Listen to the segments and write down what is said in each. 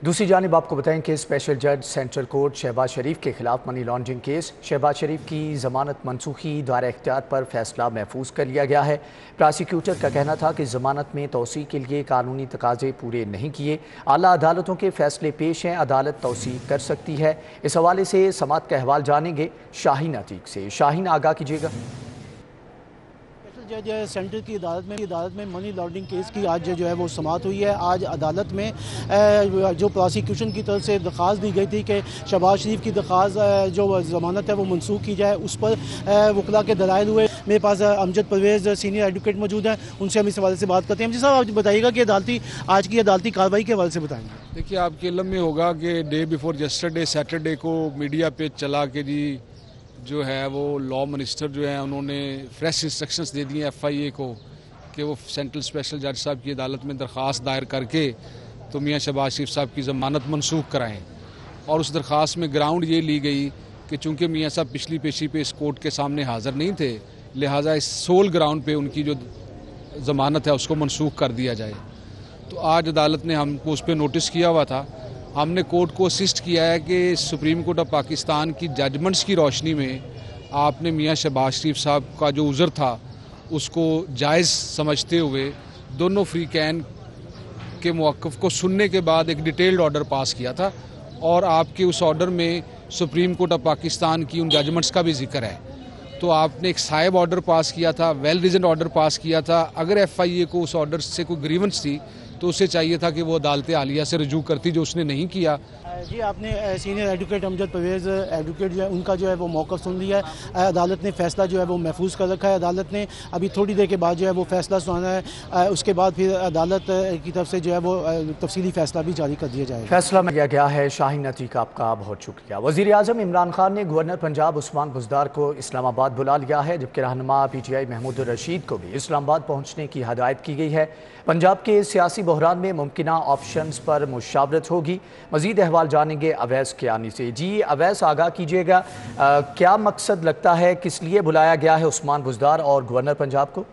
दूसरी जानिब आपको बताएं कि स्पेशल जज सेंट्रल कोर्ट शहबाज शरीफ के खिलाफ मनी लॉन्ड्रिंग केस शहबाज शरीफ की जमानत मनसूखी दायरा इख्तियार पर फैसला महफूज कर लिया गया है। प्रोसिक्यूटर का कहना था कि जमानत में तोसी के लिए कानूनी तकाजे पूरे नहीं किए। आला अदालतों के फैसले पेश हैं, अदालत तोसी कर सकती है। इस हवाले से समात का अहवाल जानेंगे शाहीन अतीक से। शाहीन, आगाह कीजिएगा। जज सेंटर की अदालत में मनी लॉन्ड्रिंग केस की आज जो है वो समाअत हुई है। आज अदालत में जो प्रोसिक्यूशन की तरफ से दरख्वास्त दी गई थी कि शहबाज शरीफ की दरख्वास्त जो ज़मानत है वो मनसूख की जाए, उस पर वकला के दलाइल हुए। मेरे पास अमजद परवेज़ सीनियर एडवोकेट मौजूद हैं, उनसे हम इस हवाले से बात करते हैं। जी साहब, आप बताइएगा कि आज की अदालती कार्रवाई के हवाले से बताएंगे। देखिए, आपके इल्म में होगा कि डे बिफोर यस्टरडे सैटरडे को मीडिया पे चला के जी जो है वो लॉ मिनिस्टर जो है उन्होंने फ्रेश इंस्ट्रक्शंस दे दिए एफआईए को कि वो सेंट्रल स्पेशल जज साहब की अदालत में दरख्वास्त दायर करके तो मियां शहबाज शरीफ साहब की ज़मानत मनसूख कराएं। और उस दरख्वास्त में ग्राउंड ये ली गई कि चूँकि मियां साहब पिछली पेशी पे इस कोर्ट के सामने हाज़िर नहीं थे, लिहाजा इस सोल ग्राउंड पे उनकी जो ज़मानत है उसको मनसूख कर दिया जाए। तो आज अदालत ने हमको उस पर नोटिस किया हुआ था। हमने कोर्ट को असिस्ट किया है कि सुप्रीम कोर्ट ऑफ पाकिस्तान की जजमेंट्स की रोशनी में आपने मियां शहबाज शरीफ साहब का जो उज़र था उसको जायज़ समझते हुए दोनों फ्री कैन के मौक़िफ़ को सुनने के बाद एक डिटेल्ड ऑर्डर पास किया था। और आपके उस ऑर्डर में सुप्रीम कोर्ट ऑफ पाकिस्तान की उन जजमेंट्स का भी जिक्र है। तो आपने एक साहिब ऑर्डर पास किया था, वेल रीजन ऑर्डर पास किया था। अगर एफआईए को उस ऑर्डर से कोई ग्रीवेंस थी तो उसे चाहिए था कि वो अदालत आलिया से रजू करती, जो उसने नहीं किया। जी, आपने senior advocate Amjad Parvez advocate जो है उनका जो है वो मौक़िफ़ सुन लिया है। अदालत ने फ़ैसला जो है वो महफूज कर रखा है। अदालत ने अभी थोड़ी देर के बाद जो है वो फ़ैसला सुनाना है। उसके बाद फिर अदालत की तरफ से जो है वो तफसीली फ़ैसला भी जारी कर दिया जाएगा। फैसला में किया गया है। शाहीन अतीक, आपका बहुत शुक्रिया। वज़ीर आज़म इमरान खान ने गवर्नर पंजाब उस्मान बुज़दार को इस्लामाबाद बुला लिया है, जबकि रहनुमा पीटीआई महमूद रशीद को भी इस्लामाबाद पहुँचने की हदायत की गई है। पंजाब के सियासी बहरान में मुमकिना ऑप्शंस पर मुशावरत होगी। मज़ीद अहवाल जानेंगे अवैस कियानी से। जी अवैस, आगाह कीजिएगा, क्या मकसद लगता है, किस लिए बुलाया गया है उस्मान बुज़दार और गवर्नर पंजाब को?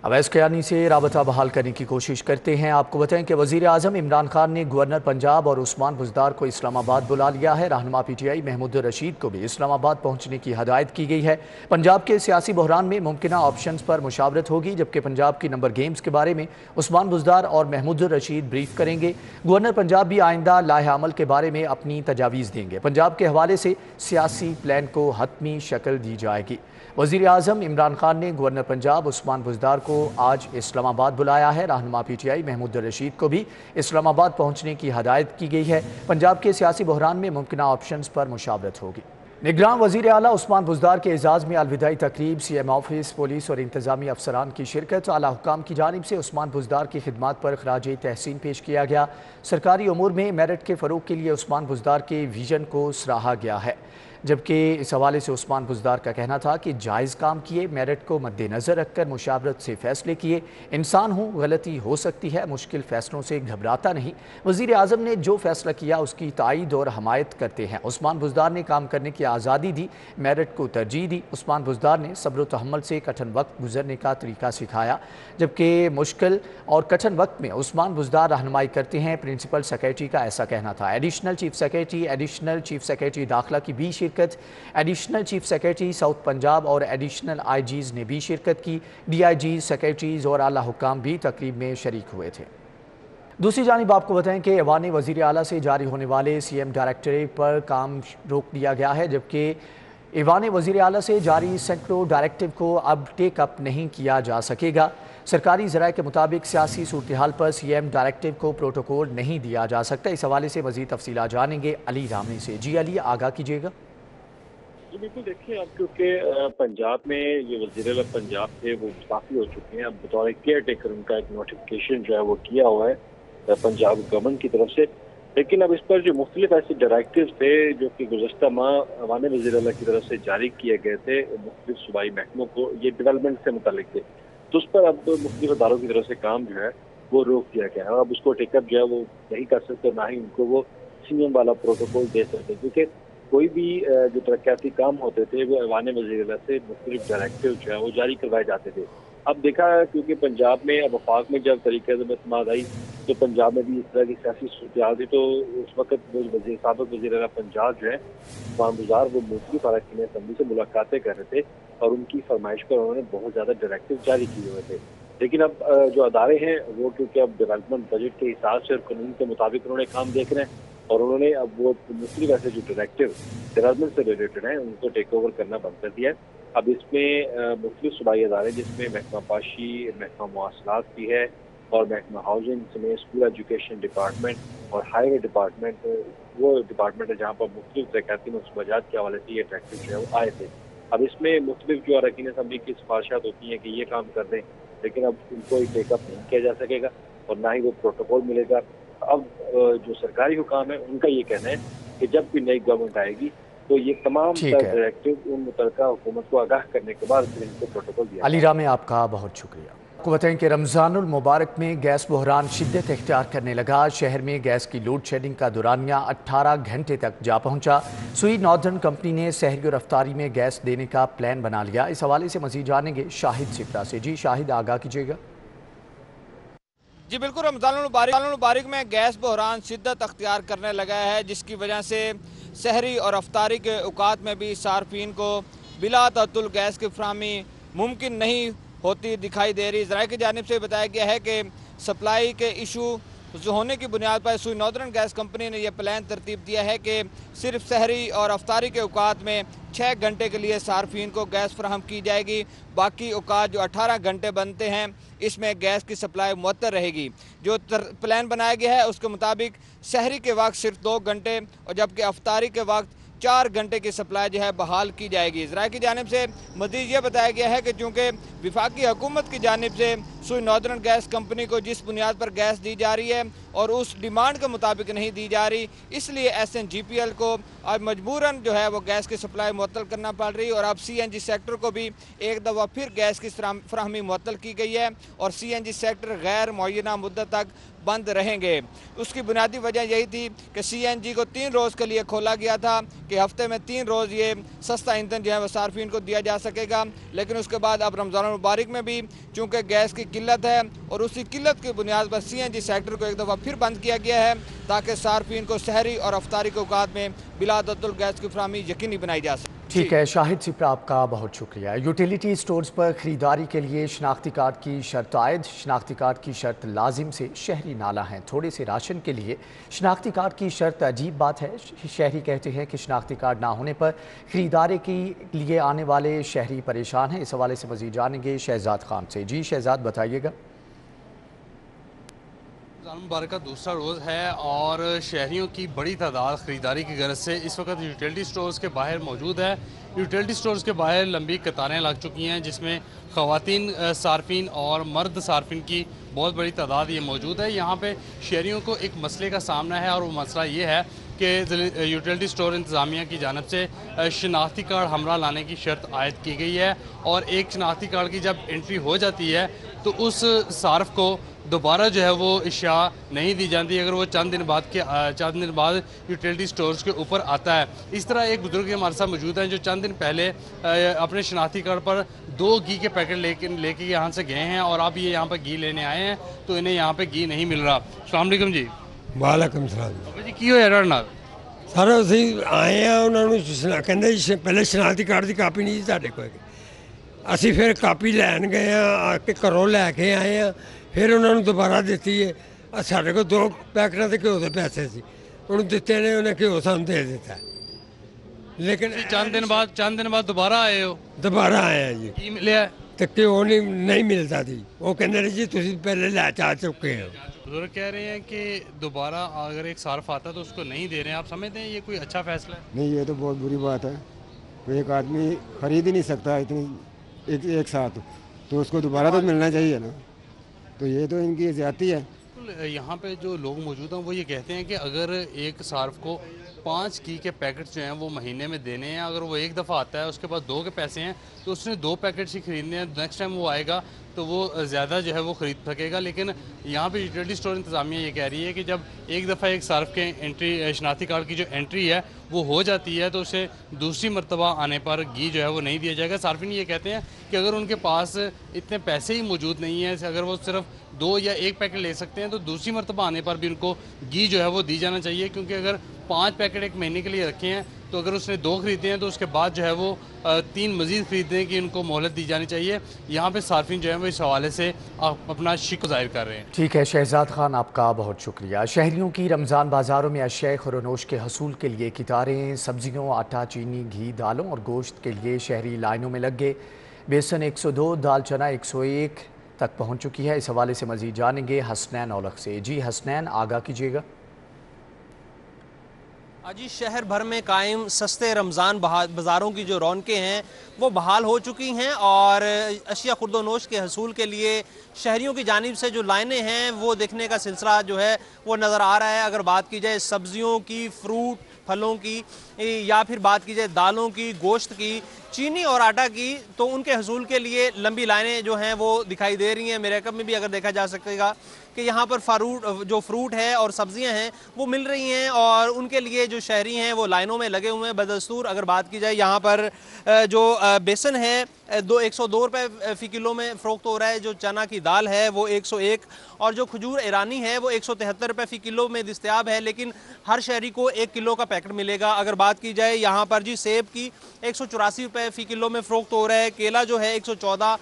अवैस कियानी से राबता बहाल करने की कोशिश करते हैं। आपको बताएं कि वज़ीर आज़म इमरान खान ने गवर्नर पंजाब और उस्मान बुज़दार को इस्लामाबाद बुला लिया है। रहनुमा पीटीआई महमूद रशीद को भी इस्लामाबाद पहुंचने की हदायत की गई है। पंजाब के सियासी बहरान में मुमकिना ऑप्शंस पर मुशावरत होगी, जबकि पंजाब की नंबर गेम्स के बारे में उस्मान बुज़दार और महमूद रशीद ब्रीफ करेंगे। गवर्नर पंजाब भी आइंदा लाहे अमल के बारे में अपनी तजावीज़ देंगे। पंजाब के हवाले से सियासी प्लान को हतमी शक्ल दी जाएगी। वज़ीर आज़म इमरान खान ने गवर्नर पंजाब उस्मान बुज़दार को आज इस्लामाबाद बुलाया है। रहनुमा पीटीआई महमूद रशीद को भी इस्लामाबाद पहुंचने की हदायत की गई है। पंजाब के सियासी बहरान में मुमकिना ऑप्शंस पर मुशावरत होगी। निगरान वज़ीर आला उस्मान बुज़दार के एजाज़ में अलविदाई तकरीब, सीएम ऑफिस, पुलिस और इंतजामी अफसरान की शिरकत। आला हुक्काम की जानिब से उस्मान बुज़दार की खिदमात पर खराज तहसीन पेश किया गया। सरकारी उमूर में मेरिट के फ़रोग के लिए उस्मान बुज़दार के विजन को सराहा गया है, जबकि इस हवाले से उस्मान बुज़दार का कहना था कि जायज़ काम किए, मेरिट को मद्देनज़र रखकर मुशावरत से फ़ैसले किए। इंसान हूँ, गलती हो सकती है, मुश्किल फ़ैसलों से घबराता नहीं। वज़ीर आज़म ने जो फ़ैसला किया उसकी तायीद और हमायत करते हैं। उस्मान बुज़दार ने काम करने की आज़ादी दी, मेरिट को तरजीह दी। उस्मान बुज़दार ने सब्र व तहम्मुल से कठिन वक्त गुजरने का तरीका सिखाया, जबकि मुश्किल और कठिन वक्त में उस्मान बुज़दार रहनुमाई करते हैं। प्रिंसिपल सेक्रेटरी का ऐसा कहना था। एडिशनल चीफ सेक्रेटरी दाखिला की भी additional chief secretary south Punjab और एडिशनल आईजीज ने भी शिरकत की। डीआईजी, सेक्रेटरीज और आला हुक्काम भी तकरीब में शरीक हुए थे। दूसरी जानिब आपको बताएं कि ऐवान वज़ीर आला से जारी होने वाले सीएम डायरेक्टरेट पर काम रोक दिया गया है, जबकि ऐवान वज़ीर आला से जारी सैकड़ों डायरेक्टिव को अब टेकअप नहीं किया जा सकेगा। सरकारी ज़राए के मुताबिक सियासी सूरत हाल पर सीएम डायरेक्टिव को प्रोटोकॉल नहीं दिया जा सकता। इस हवाले से मज़ीद तफसीलात जानेंगे अली रामनी से। जी अली, आगाह कीजिएगा। जी बिल्कुल, देखिए अब क्योंकि पंजाब में जो वज़ीर पंजाब थे वो मुस्ताफ़ी हो चुके हैं। अब बतौर केयर टेकर उनका एक नोटिफिकेशन जो है वो किया हुआ है पंजाब गवर्नमेंट की तरफ से। लेकिन अब इस पर जो मुख्तलिफ ऐसे डायरेक्टिव थे जो कि गुज़श्ता माह ऐवान वज़ीर की तरफ से जारी किए गए थे मुख्तलिफ सूबाई महकमों को, ये डेवलपमेंट से मुतालिक थे, तो उस पर अब मुख्तलिफ अदालों की तरफ से काम जो है वो रोक दिया गया है। और अब उसको टेकअप जो है वो नहीं कर सकते, ना ही उनको वो सीएम वाला प्रोटोकॉल दे सकते, क्योंकि कोई भी जो तरक्याती काम होते थे वो ऐवान वज़ीर से मुख्तलिफ डायरेक्टिव जो है वो जारी करवाए जाते थे। अब देखा है क्योंकि पंजाब में अब वफाक में जब तरीके से इस्तेमाल आई तो पंजाब में भी इस तरह की सियासी सूरत थी, तो उस वक्त वो साबिक वज़ीर आला पंजाब जो है उस्मान बुज़दार वो मुख्तलिफ अरकान असम्बली से मुलाकातें कर रहे थे और उनकी फरमाइश पर उन्होंने बहुत ज़्यादा डायरेक्टिव जारी किए हुए थे। लेकिन अब जो अदारे हैं वो क्योंकि अब डेवलपमेंट बजट के हिसाब से और कानून के मुताबिक उन्होंने काम देख रहे हैं और उन्होंने अब वो मुख्तलिफ ऐसे जो डायरेक्टिव डेवलपमेंट से रिलेटेड हैं उनको टेक ओवर करना बंद कर दिया है। अब इसमें मुख्तलिफ सूबाई अदारे जिसमें महकमा पाशी, महकमा मवासलात भी है और महकमा हाउसिंग समेत स्कूल एजुकेशन डिपार्टमेंट और हाईवे डिपार्टमेंट वो डिपार्टमेंट है जहाँ पर मुख्तलिफ तरक्याती मनसूबाजात के हवाले से ये डायरेक्टिव जो है वो आए थे। अब इसमें मुख्तलिफ जो अरकान असम्बली की सिफारिशात होती हैं कि ये काम कर दें, लेकिन अब उनको टेकअप नहीं किया जा सकेगा और ना ही वो प्रोटोकॉल मिलेगा। अब जो सरकारी हुकाम है उनका ये कहना है कि जब भी नई गवर्नमेंट आएगी तो ये तमाम डायरेक्टिव उन मुतल्लिका हुकूमत को आगाह करने के बाद फिर इनको प्रोटोकॉल दिया। अली राम, आपका बहुत शुक्रिया। आपको बताएं कि रमज़ानुल मुबारक में गैस बहरान शिद्दत इख्तियार करने लगा। शहर में गैस की लोड शेडिंग का दौरानिया 18 घंटे तक जा पहुंचा। सुई नॉर्दर्न कंपनी ने सहरी और अफ्तारी में गैस देने का प्लान बना लिया। इस हवाले से मज़ीद जानेंगे शाहिद सिप्रा से। जी शाहिद, आगाह कीजिएगा। जी बिल्कुल, रमज़ानुल मुबारक में गैस बहरान शिद्दत अख्तियार करने लगा है, जिसकी वजह से सहरी और अफ्तारी के औकात में भी सार्फिन को बिला तअत्तुल गैस की फराहमी मुमकिन नहीं होती दिखाई दे रही। ज़राए की जानिब से बताया गया है कि सप्लाई के इशू जो होने की बुनियाद पर सुई नॉर्दर्न गैस कंपनी ने यह प्लान तरतीब दिया है कि सिर्फ सहरी और अफ्तारी के औकात में 6 घंटे के लिए सार्फिन को गैस फराहम की जाएगी। बाकी औकात जो 18 घंटे बनते हैं इसमें गैस की सप्लाई मुअत्तर रहेगी। जो प्लान बनाया गया है उसके मुताबिक सहरी के वक्त सिर्फ 2 घंटे और जबकि अफ्तारी के वक्त 4 घंटे की सप्लाई जो है बहाल की जाएगी। ज़राए की जानिब से मज़ीद ये बताया गया है कि चूँकि विफाकी हुकूमत की जानिब से सुई नॉर्दर्न गैस कंपनी को जिस बुनियाद पर गैस दी जा रही है और उस डिमांड के मुताबिक नहीं दी जा रही, इसलिए SNGPL को अब मजबूरन जो है वो गैस की सप्लाई मुअत्तल करना पड़ रही है और अब CNG सेक्टर को भी एक दफ़ा फिर गैस की फराहमी मुअत्तल की गई है और CNG सेक्टर गैर मुअय्यना मुद्दत तक बंद रहेंगे। उसकी बुनियादी वजह यही थी कि CNG को 3 रोज़ के लिए खोला गया था कि हफ्ते में 3 रोज़ ये सस्ता ईंधन जो है वह सार्फिन को दिया जा सकेगा, लेकिन उसके बाद अब रमज़ान मुबारक में भी चूँकि गैस की किल्लत है और उसी किल्लत की बुनियाद पर CNG सेक्टर को एक दफ़ा फिर बंद किया गया है ताकि सार्फिन को सहरी और अफ्तारी के औकात में बिला तअत्तुल गैस की फराहमी यकीनी बनाई जा सके। ठीक है शाहिद सिप्रा, आपका बहुत शुक्रिया। यूटिलिटी स्टोर्स पर ख़रीदारी के लिए शनाख्ती कार्ड की शर्त आयद। शनाख्ती कार्ड की शर्त लाजिम से शहरी नाला हैं। थोड़े से राशन के लिए शनाख्ती कार्ड की शर्त अजीब बात है। शहरी कहते हैं कि शनाख्ती कार्ड ना होने पर ख़रीदारी के लिए आने वाले शहरी परेशान हैं। इस हवाले से मज़ीद जानेंगे शहजाद खान से। जी शहजाद, बताइएगा। रमज़ान मुबारक का दूसरा रोज़ है और शहरियों की बड़ी तादाद ख़रीदारी की गरज से इस वक्त यूटिलिटी स्टोर्स के बाहर मौजूद है। यूटिलिटी स्टोर्स के बाहर लंबी कतारें लग चुकी हैं, जिसमें ख़वातीन सार्फिन और मर्द सार्फिन की बहुत बड़ी तादाद ये मौजूद है। यहाँ पे शहरियों को एक मसले का सामना है और वो मसला ये है कि यूटिलिटी स्टोर इंतज़ामिया की जानब से शनाख्ती कार्ड हमरा लाने की शर्त आयद की गई है और एक शनाख्ती कार्ड की जब एंट्री हो जाती है तो उस सार्फ को दोबारा जो है वो इशा नहीं दी जाती अगर वो चंद दिन बाद यूटिलिटी स्टोर्स के ऊपर आता है। इस तरह एक बुजुर्ग हमारे साथ मौजूद हैं जो चंद दिन पहले अपने शनाख्ती कार्ड पर 2 घी के पैकेट लेके यहाँ से गए हैं और अब ये यहाँ पर घी लेने आए हैं तो इन्हें यहाँ पे घी नहीं मिल रहा। अस्सलाम वालेकुम जी। वालेकुम सलाम जी, की होया ਤੁਹਾਡੇ ਨਾਲ? ਸਾਰਾ ਅਸੀਂ ਆਏ ਆ ਉਹਨਾਂ ਨੂੰ ਕਹਿੰਦੇ ਜੀ ਪਹਿਲੇ ਸ਼ਨਾਖਤੀ ਕਾਰਡ ਦੀ ਕਾਪੀ ਨਹੀਂ ਸੀ ਤੁਹਾਡੇ ਕੋਲ। ਅਸੀਂ ਫਿਰ ਕਾਪੀ ਲੈਣ ਗਏ ਆ ਕਿ ਘਰੋਂ ਲੈ ਕੇ ਆਏ ਆ, ਫਿਰ ਉਹਨਾਂ ਨੂੰ ਦੁਬਾਰਾ ਦਿੱਤੀ ਹੈ। ਸਾਡੇ ਕੋਲ 2 ਪੈਕਟਾਂ ਦੇ ਘਿਓ ਦੇ ਪੈਸੇ ਸੀ, ਉਹਨੂੰ ਦਿੱਤੇ ਨੇ, ਉਹਨੇ ਘਿਓ ਸਾਨੂੰ ਦੇ ਦਿੱਤਾ। ਲੇਕਿਨ चंद दिन बाद दोबारा आए हो? ਦੁਬਾਰਾ ਆਏ ਆ ਜੀ की मिले? ਤੇ ਘਿਓ ਨਹੀਂ ਮਿਲਦਾ ਸੀ। ਉਹ ਕਹਿੰਦੇ ਨੇ ਜੀ ਤੁਸੀਂ ਪਹਿਲੇ ਲੈ ਚਾ ਚੁੱਕੇ ਹੋ। बुजुर्ग कह रहे हैं कि दोबारा अगर एक सार्फ आता तो उसको नहीं दे रहे हैं। आप समझते हैं ये कोई अच्छा फैसला है? नहीं, ये तो बहुत बुरी बात है। कोई एक आदमी खरीद ही नहीं सकता इतनी एक साथ, तो उसको दोबारा तो मिलना चाहिए ना। तो ये तो इनकी ज़्यादती है। यहाँ पे जो लोग मौजूद हैं वो ये कहते हैं कि अगर एक सार्फ को 5 घी के पैकेट जो हैं वो महीने में देने हैं। अगर वो एक दफ़ा आता है, उसके पास 2 के पैसे हैं, तो उसने 2 पैकेट्स ही खरीदने हैं। नेक्स्ट टाइम वो आएगा तो वो ज़्यादा जो है वो ख़रीद सकेगा। लेकिन यहाँ पे यूटिलिटी स्टोर इंतज़ामिया ये कह रही है कि जब एक दफ़ा एक सार्फ के एंट्री शनाख्ती कार्ड की जो एंट्री है वो हो जाती है तो उसे दूसरी मरतबा आने पर घी जो है वो नहीं दिया जाएगा। सार्फिन ये कहते हैं कि अगर उनके पास इतने पैसे ही मौजूद नहीं हैं, अगर वो सिर्फ 2 या 1 पैकेट ले सकते हैं, तो दूसरी मरतबा आने पर भी उनको घी जो है वो दी जाना चाहिए। क्योंकि अगर 5 पैकेट एक महीने के लिए रखे हैं तो अगर उसने 2 खरीदे हैं तो उसके बाद जो है वो 3 मज़ीद खरीदने की उनको मोहलत दी जानी चाहिए। यहाँ पे सार्फिन जो है वो इस हवाले से अपना शिक ज़ाहिर कर रहे हैं। ठीक है शहजाद खान, आपका बहुत शुक्रिया। शहरियों की रमज़ान बाज़ारों में अशिया खुरोनोश के हसूल के लिए कितारें, सब्जियों, आटा, चीनी, घी, दालों और गोश्त के लिए शहरी लाइनों में लग गए। बेसन 102, दाल चना 101 तक पहुँच चुकी है। इस हवाले से मज़ीद जानेंगे हसनैन औलख से। जी हसनैन, आगाह कीजिएगा। आज शहर भर में कायम सस्ते रमज़ान बाज़ारों की जो रौनकें हैं वो बहाल हो चुकी हैं और अशिया खुर्दोनोश के हसूल के लिए शहरियों की जानिब से जो लाइनें हैं वो देखने का सिलसिला जो है वो नज़र आ रहा है। अगर बात की जाए सब्जियों की, फ्रूट फलों की, या फिर बात की जाए दालों की, गोश्त की, चीनी और आटा की, तो उनके हसूल के लिए लंबी लाइनें जो हैं वो दिखाई दे रही हैं। मेरे कब में भी अगर देखा जा सकेगा कि यहाँ पर फ्रूट है और सब्जियाँ हैं वो मिल रही हैं और उनके लिए जो शहरी हैं वो लाइनों में लगे हुए हैं बदस्तूर। अगर बात की जाए यहाँ पर जो बेसन है 102 रुपये फ़ी किलो में फ़रोख्त हो रहा है। जो चना की दाल है वो 101 और जो खजूर ईरानी है वो 173 रुपये फ़ी किलो में दस्तयाब है। लेकिन हर शहरी को 1 किलो का पैकेट मिलेगा। अगर बात की जाए यहाँ पर जी सेब की 184 रुपये फ़ी किलो में फ़रोख्त हो रहा है। केला जो है 114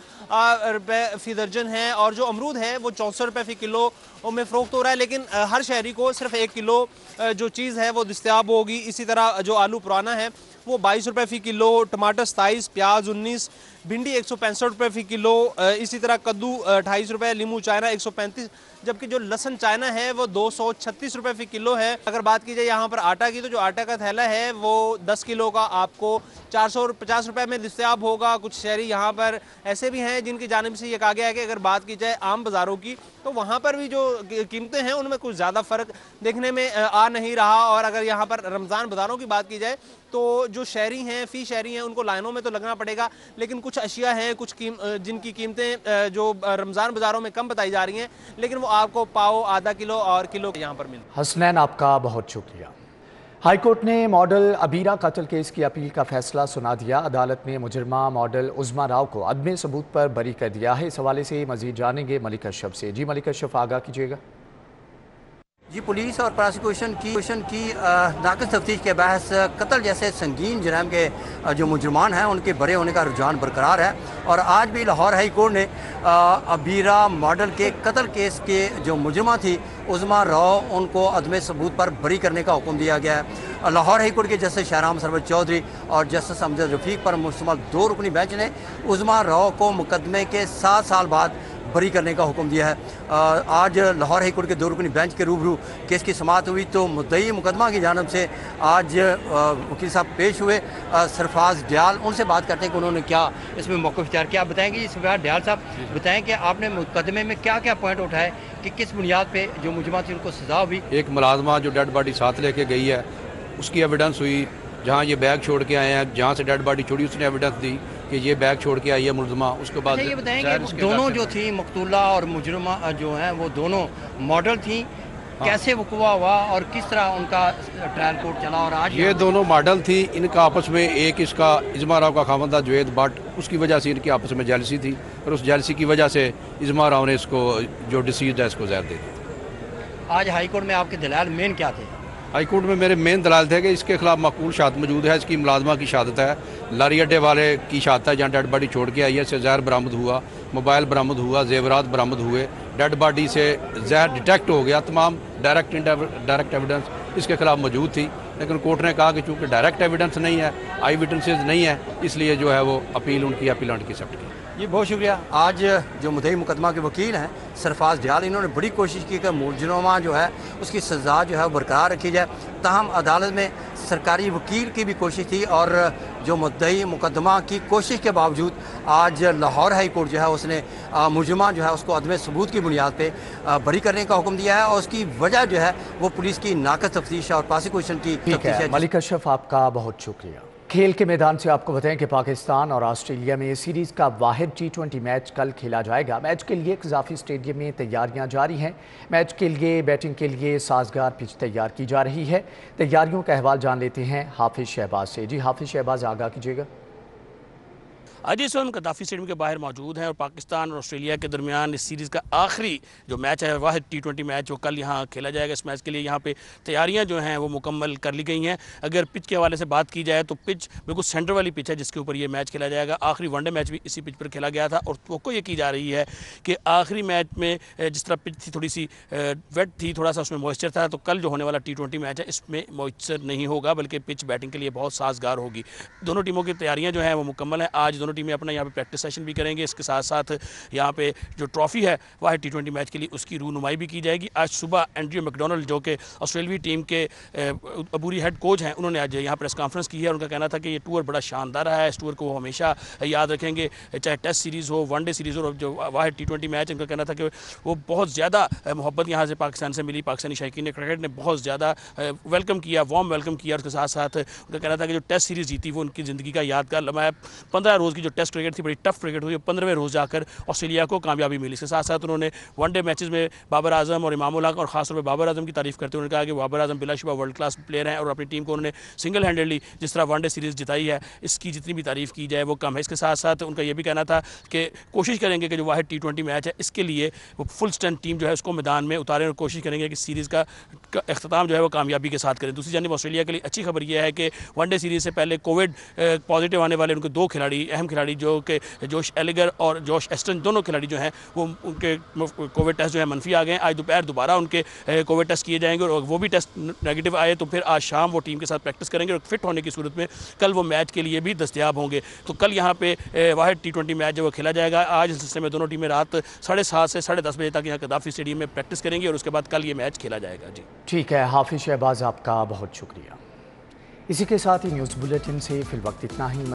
रुपये फ़ी दर्जन है और जो अमरूद है वो 64 रुपये फ़ी किलो में फ़रोख्त हो रहा है। लेकिन हर शहरी को सिर्फ 1 किलो जो चीज़ है वो दस्तयाब होगी। इसी तरह जो आलू पुराना है वो 22 रुपये फ़ी किलो, टमाटर 27, प्याज 19, भिंडी 165 रुपये फ़ी किलो, इसी तरह कद्दू 28 रुपये, लीमू चाइना 135, जबकि जो लहसुन चाइना है वो 236 रुपये फ़ी किलो है। अगर बात की जाए यहाँ पर आटा की, तो जो आटा का थैला है वो 10 किलो का आपको 450 रुपये में दस्तयाब होगा। कुछ शहरी यहाँ पर ऐसे भी हैं जिनकी जानिब से ये कहा गया है कि अगर बात की जाए आम बाज़ारों की तो वहाँ पर भी जो कीमतें हैं उनमें कुछ ज़्यादा फ़र्क देखने में आ नहीं रहा। और अगर यहाँ पर रमज़ान बाज़ारों की बात की जाए तो जो शहरी हैं, फ़ी शहरी हैं, उनको लाइनों में तो लगना पड़ेगा। लेकिन कुछ अशिया हैं जिनकी कीमतें जो रमज़ान बाज़ारों में कम बताई जा रही हैं, लेकिन वो आपको पाव, आधा किलो और किलो यहाँ पर मिल। हसनैन, आपका बहुत शुक्रिया। हाईकोर्ट ने मॉडल अबीरा कत्ल केस की अपील का फैसला सुना दिया। अदालत ने मुजरमा मॉडल उज़मा राव को अदम सबूत पर बरी कर दिया है। इस हवाले से मजीद जानेंगे मलिक अशरफ से। जी मलिक अशरफ, आगाह कीजिएगा। जी, पुलिस और प्रोसिक्यूशन की नाक़िस तफ्तीश के बहस कत्ल जैसे संगीन जुर्म के जो मुजरमान हैं उनके बरे होने का रुझान बरकरार है। और आज भी लाहौर हाई कोर्ट ने अबीरा मॉडल के कत्ल केस के जो मुजरमा थी उज़मा राव, उनको अदम सबूत पर बरी करने का हुक्म दिया गया है। लाहौर हाई कोर्ट के जस्टिस शाहराम सरवर चौधरी और जस्टिस अमजद रफ़ीक पर मुश्तमिल 2 रुकनी बेंच ने उज़मा राव को मुकदमे के 7 साल बाद बरी करने का हुक्म दिया है। आज लाहौर हाई कोर्ट के 2 रुकनी बेंच के रूबरू केस की समाअत हुई तो मुद्दई मुकदमा की जानब से आज वकील साहब पेश हुए, सरफराज दयाल। उनसे बात करते हैं कि उन्होंने क्या इसमें मौक़िफ़ इख्तियार किया। आप बताएंगे सरफराज दयाल साहब, बताएं कि आपने मुकदमे में क्या क्या पॉइंट उठाए कि किस बुनियाद पर जो मुजरमा थी उनको सज़ा हुई। एक मुलाजमा जो डेड बॉडी साथ लेके गई है उसकी एविडेंस हुई। जहाँ ये बैग छोड़ के आए हैं, जहाँ से डेड बॉडी छोड़ी उसने एविडेंस दी कि ये बैग छोड़ के आई है मुलजमा। उसके बाद ये बताएंगे दोनों जो थी मकतूला और मुजरमा जो हैं वो दोनों मॉडल थी। हाँ। कैसे वक़्वा हुआ और किस तरह उनका ट्रायल कोर्ट चला। और आज ये दोनों मॉडल थी, इनका आपस में एक इसका इज़मा राव का खामंदा जुवैद बट, उसकी वजह से इनकी आपस में जेलसी थी और उस जेलसी की वजह से इज़मा राव ने इसको जो डिसीज है इसको जहर दे दी। आज हाई कोर्ट में आपके दलाल मेन क्या थे? हाई कोर्ट में मेरे मेन दलाल थे कि इसके खिलाफ माकूल शहादत मौजूद है। इसकी मुलाजमा की शहादत है, लारी अड्डे वाले की शहादत है जहाँ डेड बॉडी छोड़ के आई है, से जहर बरामद हुआ, मोबाइल बरामद हुआ, जेवरात बरामद हुए, डेड बॉडी से जहर डिटेक्ट हो गया। तमाम डायरेक्ट एविडेंस इसके खिलाफ मौजूद थी। लेकिन कोर्ट ने कहा कि चूँकि डायरेक्ट एविडेंस नहीं है, आई विटनेसेस नहीं है, इसलिए जो है वो अपील उनकी अपीलेंट की एक्सेप्ट की। जी बहुत शुक्रिया। आज जो मुद्दई मुकदमा के वकील हैं सरफराज दयाल, इन्होंने बड़ी कोशिश की कि मुजरमा जो है उसकी सज़ा जो है बरकरार रखी जाए। ताहम अदालत में सरकारी वकील की भी कोशिश थी और जो मुद्दई मुकदमा की कोशिश के बावजूद आज लाहौर हाई कोर्ट जो है उसने मुजरिमा जो है उसको अदम सबूत की बुनियाद पे बरी करने का हुक्म दिया है और उसकी वजह जो है वो पुलिस की नाकस तफ्तीश और प्रोसिक्यूशन की तफ्तीश है। मलिक अशरफ, आपका बहुत शुक्रिया। खेल के मैदान से आपको बताएं कि पाकिस्तान और ऑस्ट्रेलिया में सीरीज़ का वाहिद T20 मैच कल खेला जाएगा। मैच के लिए कज़ाफ़ी स्टेडियम में तैयारियां जारी हैं। मैच के लिए बैटिंग के लिए साजगार पिच तैयार की जा रही है। तैयारियों का अहवाल जान लेते हैं हाफिज़ शहबाज से। जी हाफिज़ शहबाज, आगाह कीजिएगा। आज इस वक्त कदाफ़ी स्टेडियम के बाहर मौजूद हैं और पाकिस्तान और ऑस्ट्रेलिया के दरमियान इस सीरीज़ का आखिरी जो मैच है वाहिद T20 मैच वो कल यहाँ खेला जाएगा। इस मैच के लिए यहाँ पे तैयारियाँ जो हैं वो मुकम्मल कर ली गई हैं। अगर पिच के हवाले से बात की जाए तो पिच बिल्कुल सेंटर वाली पिच है जिसके ऊपर ये मैच खेला जाएगा। आखिरी वनडे मैच भी इसी पिच पर खेला गया था और तवक्को ये की जा रही है कि आखिरी मैच में जिस तरह पिच थी थोड़ी सी वेट थी, थोड़ा सा उसमें मॉइस्चर था, तो कल जो होने वाला T20 मैच है इसमें मॉइस्चर नहीं होगा बल्कि पिच बैटिंग के लिए बहुत साजगार होगी। दोनों टीमों की तैयारियाँ जो हैं वो मुकम्मल हैं। आज दोनों टीमें अपना यहाँ पे सेशन भी करेंगे। इसके साथ साथ यहाँ पे जो ट्रॉफी है वह T20 मैच के लिए उसकी रूनुमाई भी की जाएगी। आज सुबह एंड्रयू मैकडोनल्ड जो कि ऑस्ट्रेलियाई टीम के अबूरी हेड कोच हैं, उन्होंने आज यहाँ प्रेस कॉन्फ्रेंस की है। उनका कहना था कि ये टूर बड़ा शानदार रहा है, इस टूर को वो हमेशा याद रखेंगे, चाहे टेस्ट सीरीज़ हो, वनडे सीरीज़ हो, जो वह T20 मैच। उनका कहना था कि वो बहुत ज़्यादा मोहब्बत यहाँ से पाकिस्तान से मिली। पाकिस्तानी शायकीन ने क्रिकेट ने बहुत ज़्यादा वेलकम किया, वार्म वेलकम किया। उसके साथ साथ उनका कहना था कि जो टेस्ट सीरीज़ जीती वो उनकी ज़िंदगी का यादगार लम्हा है। 15 रोज़ की जो टेस्ट क्रिकेट थी, बड़ी टफ क्रिकेट हुई, 15वें रोज़ जाकर ऑस्ट्रेलिया को कामयाबी मिली। इसके साथ साथ उन्होंने वनडे मैचेस में बाबर आजम और इमामुल हक और ख़ासतौर पर बाबर आजम की तारीफ़ करते हुए उन्होंने कहा कि Babar Azam बिलाशुबा world class player हैं और अपनी टीम को उन्होंने सिंगल हैंडेडली जिस तरह वनडे सीरीज़ जिताई है, इसकी जितनी भी तारीफ़ की जाए वो कम है। इसके साथ साथ उनका ये भी कहना था कि कोशिश करेंगे कि जो वाहिद T20 मैच है इसके लिए वो फुल स्ट्रेंथ टीम जो है उसको मैदान में उतारें और कोशिश करेंगे कि सीरीज़ का अख्ताम जो है वो कामयाबी के साथ करें। दूसरी जानिब ऑस्ट्रेलिया के लिए अच्छी खबर यह है कि वनडे सीरीज़ से पहले कोविड पॉजिटिव आने वाले उनके 2 खिलाड़ी, अहम खिलाड़ी जो कि जोश एलिगर और जोश एस्टन, दोनों खिलाड़ी जो हैं वो उनके कोविड टेस्ट जो है मनफी आ गए हैं। आज दोपहर दोबारा उनके कोविड टेस्ट किए जाएंगे और वो भी टेस्ट नेगेटिव आए तो फिर आज शाम वो टीम के साथ प्रैक्टिस करेंगे और फिट होने की सूरत में कल वो मैच के लिए भी दस्तयाब होंगे। तो कल यहाँ पे वाहिद T20 मैच जो वो खेला जाएगा। आज इस सिलसिले में दोनों टीमें रात 7:30 से 10:30 बजे तक यहाँ कदाफ़ी स्टेडियम में प्रैक्टिस करेंगी और उसके बाद कल ये मैच खेला जाएगा। जी ठीक है हाफिज़ शहबाज, आपका बहुत शुक्रिया। इसी के साथ ही न्यूज़ बुलेटिन से फिल वक्त इतना ही।